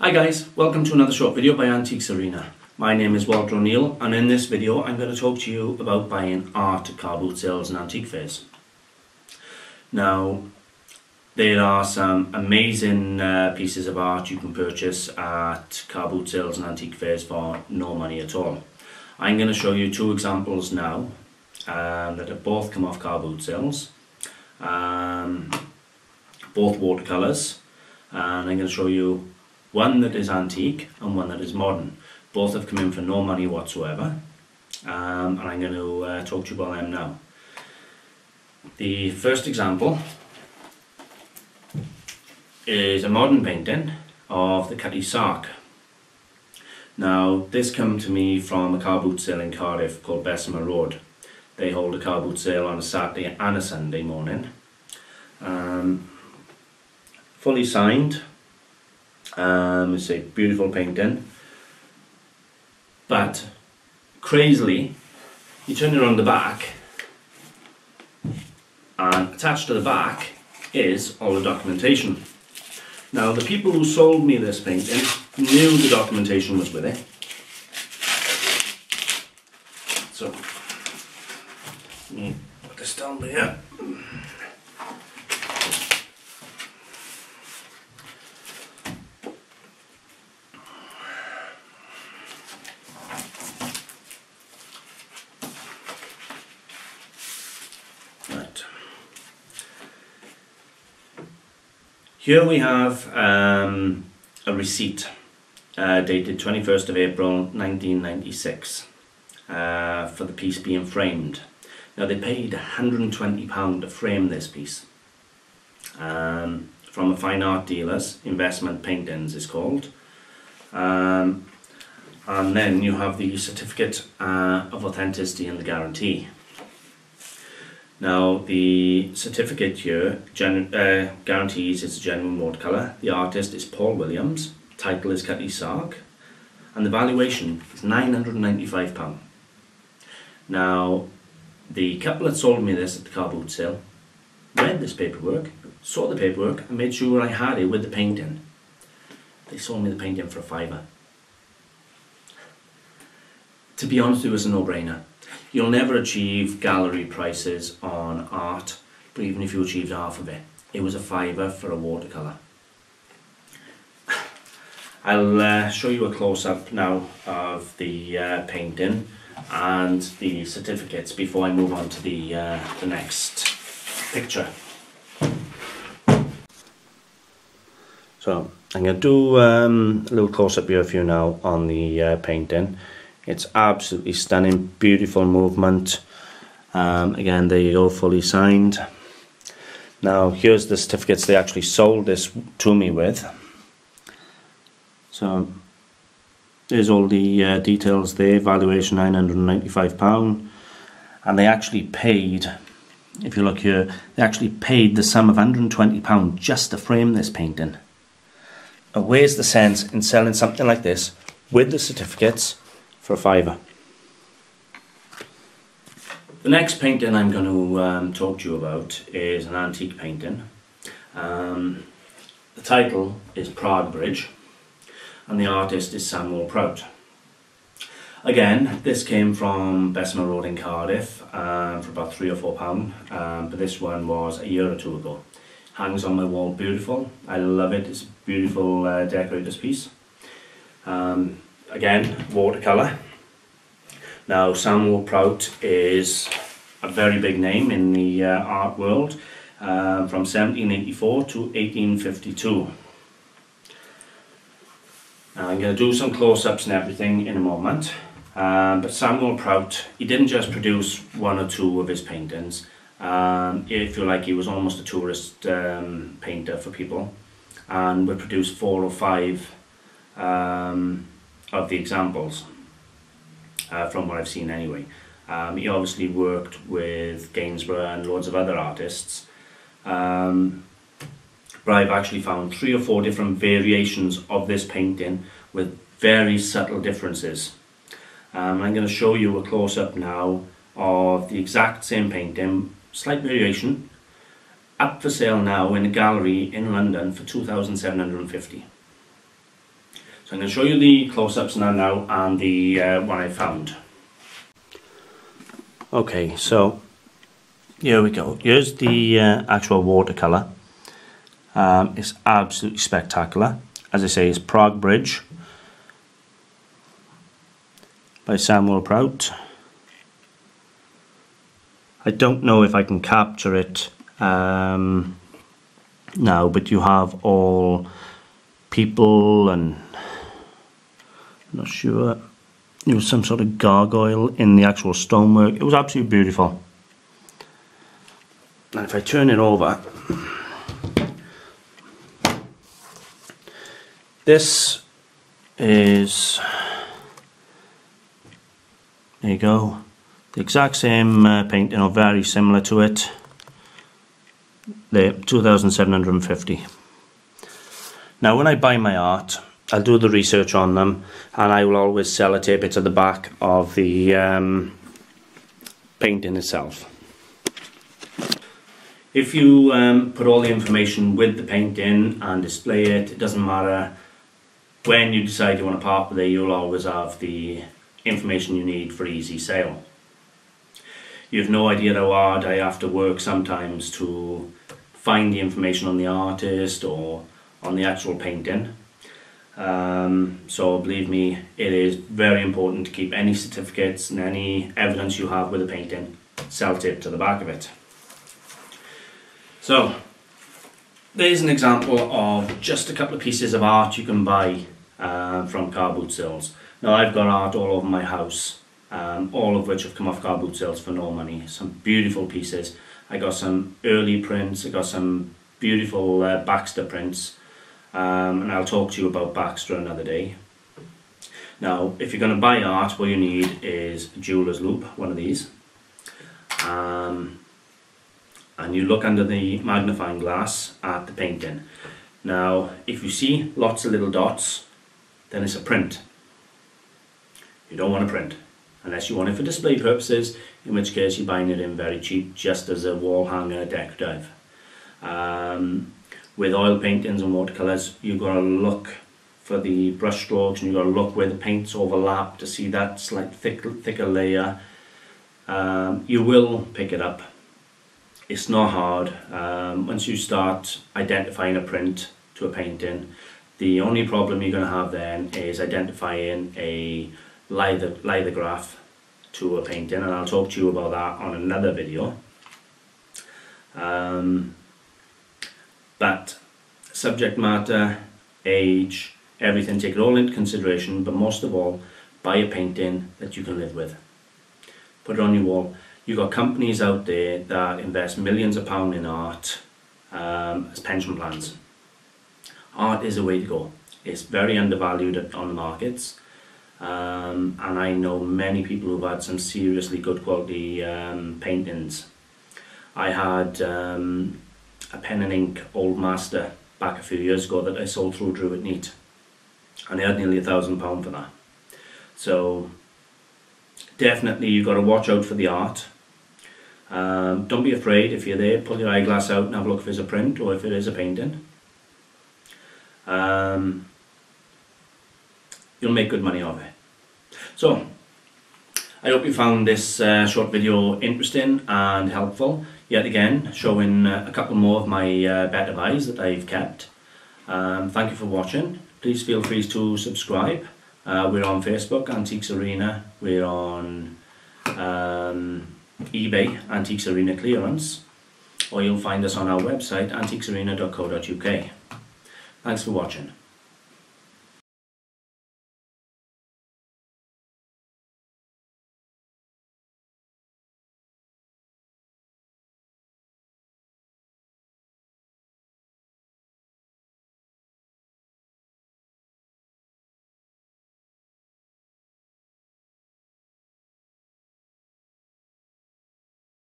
Hi guys, welcome to another short video by AntiquesArena. My name is Walter O'Neill, and in this video I'm going to talk to you about buying art at car boot sales and antique fairs. Now, there are some amazing pieces of art you can purchase at car boot sales and antique fairs for no money at all. I'm going to show you two examples now that have both come off car boot sales, both watercolours, and I'm going to show you one that is antique and one that is modern. Both have come in for no money whatsoever, and I'm going to talk to you about them now. The first example is a modern painting of the Cutty Sark. Now, this came to me from a car boot sale in Cardiff called Bessemer Road. They hold a car boot sale on a Saturday and a Sunday morning. Fully signed. It's a beautiful painting, but crazily you turn it on the back, and attached to the back is all the documentation. Now, the people who sold me this painting knew the documentation was with it, so let me put this down there. Here we have a receipt dated 21st of April 1996 for the piece being framed. Now, they paid £120 to frame this piece from a fine art dealer's, Investment Paintings is called, and then you have the certificate of authenticity and the guarantee. Now, the certificate here guarantees it's a genuine watercolour. The artist is Paul Williams, title is Cutty Sark, and the valuation is £995. Now, the couple that sold me this at the car boot sale read this paperwork, saw the paperwork, and made sure I had it with the painting. They sold me the painting for £5. To be honest, it was a no-brainer. You'll never achieve gallery prices on art, but even if you achieved half of it, it was a £5 for a watercolour. I'll show you a close-up now of the painting and the certificates before I move on to the next picture. So I'm going to do a little close-up here for you now on the painting. It's absolutely stunning, beautiful movement. Again, there you go, fully signed. Now, here's the certificates they actually sold this to me with. So, there's all the details there, valuation £995. And they actually paid, if you look here, they actually paid the sum of £120 just to frame this painting. Now, where's the sense in selling something like this with the certificates for a £5? The next painting I'm going to talk to you about is an antique painting. The title is Prague Bridge, and the artist is Samuel Prout. Again, this came from Bessemer Road in Cardiff for about £3 or £4, but this one was a year or two ago. Hangs on my wall, beautiful. I love it. It's a beautiful decorator's piece. Again, watercolour. Now, Samuel Prout is a very big name in the art world, from 1784 to 1852. Now, I'm going to do some close-ups and everything in a moment, but Samuel Prout, he didn't just produce one or two of his paintings. If you like, he was almost a tourist painter for people, and would produce 4 or 5 of the examples, from what I've seen anyway. He obviously worked with Gainsborough and loads of other artists, but I've actually found 3 or 4 different variations of this painting with very subtle differences. I'm going to show you a close-up now of the exact same painting, slight variation, up for sale now in a gallery in London for £2,750. So I'm going to show you the close-ups now and the one I found. Okay, so here we go. Here's the actual watercolour. It's absolutely spectacular. As I say, it's Prague Bridge by Samuel Prout. I don't know if I can capture it now, but you have all people and I'm not sure, there was some sort of gargoyle in the actual stonework. It was absolutely beautiful. And if I turn it over, this is, there you go, the exact same painting or very similar to it. There, 2,750. Now when I buy my art, I'll do the research on them and I will always sellotape it to the back of the painting itself. If you put all the information with the painting and display it, it doesn't matter when you decide you want to part with it, you'll always have the information you need for easy sale. You have no idea how hard I have to work sometimes to find the information on the artist or on the actual painting. So believe me, it is very important to keep any certificates and any evidence you have with a painting self-taped to the back of it. So there's an example of just a couple of pieces of art you can buy from car boot sales. Now I've got art all over my house, all of which have come off car boot sales for no money. Some beautiful pieces. I got some early prints, I got some beautiful Baxter prints. And I'll talk to you about Baxter another day. Now, if you're going to buy art, what you need is a jeweler's loupe, one of these. And you look under the magnifying glass at the painting. Now, if you see lots of little dots, then it's a print. You don't want a print, unless you want it for display purposes, in which case you're buying it in very cheap, just as a wall hanger decorative. With oil paintings and watercolours, you've got to look for the brush strokes and you've got to look where the paints overlap to see that slight thicker layer. You will pick it up. It's not hard. Once you start identifying a print to a painting, the only problem you're going to have then is identifying a lithograph to a painting, and I'll talk to you about that on another video. But subject matter, age, everything, take it all into consideration, but most of all, buy a painting that you can live with. Put it on your wall. You've got companies out there that invest millions of pounds in art as pension plans. Art is a way to go. It's very undervalued on the markets, and I know many people who've had some seriously good quality paintings. I had a pen and ink old master back a few years ago that I sold through Druid Neat, and I had nearly £1,000 for that. So definitely you've got to watch out for the art. Don't be afraid. If you're there, pull your eyeglass out and have a look if it's a print or if it is a painting. You'll make good money off it. So I hope you found this short video interesting and helpful. Yet again, showing a couple more of my better buys that I've kept. Thank you for watching. Please feel free to subscribe. We're on Facebook, AntiquesArena. We're on eBay, AntiquesArena Clearance. Or you'll find us on our website, antiquesarena.co.uk. Thanks for watching.